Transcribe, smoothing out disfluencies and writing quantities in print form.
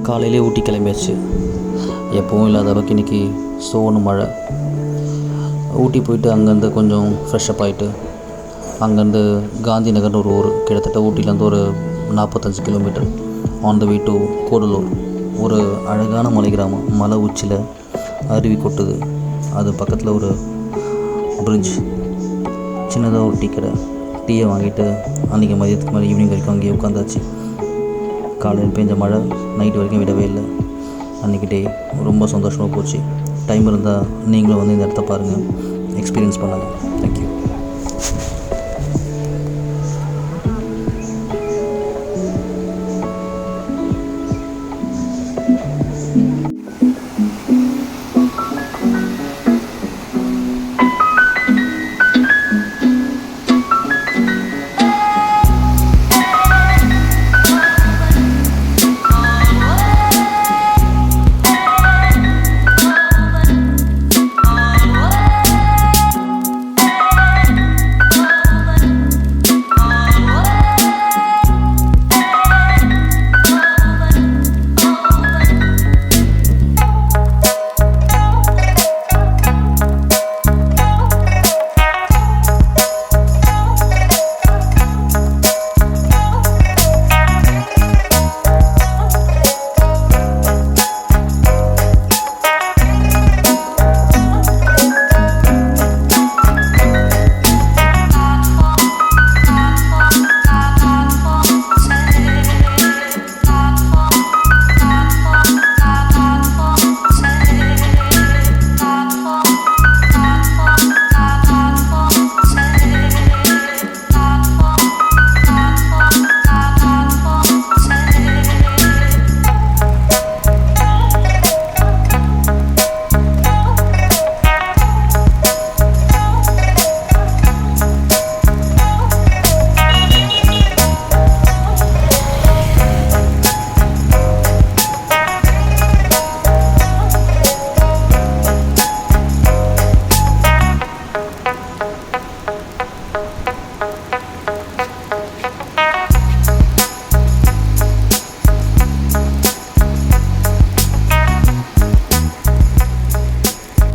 காலையிலே ஊட்டி கிளம்பியாச்சு. எப்பவும் இல்லாத அளவுக்கு இன்றைக்கி சோனு மழை. ஊட்டி போயிட்டு அங்கேருந்து கொஞ்சம் ஃப்ரெஷ்அப் ஆகிட்டு அங்கேருந்து காந்தி நகர்னு ஒரு ஊர், கிட்டத்தட்ட ஊட்டிலேருந்து ஒரு 45 kilometre on the way to Gudalur. ஒரு அழகான மலை கிராமம். மலை உச்சியில் அருவி கொட்டுது. அது பக்கத்தில் ஒரு பிரிட்ஜ், சின்னதாக ஒரு டீ கடை. டீயை வாங்கிட்டு அன்றைக்கி மதியத்துக்கு மேலே ஈவினிங் வரைக்கும் அங்கேயே உட்காந்தாச்சு. காலையில் பெஞ்ச மழை நைட்டு வரைக்கும் விடவே இல்லை. அன்றைக்கி டே ரொம்ப சந்தோஷமாக போச்சு. டைம் இருந்தால் நீங்களும் வந்து இந்த இடத்த பாருங்கள், எக்ஸ்பீரியன்ஸ் பண்ணுங்கள்.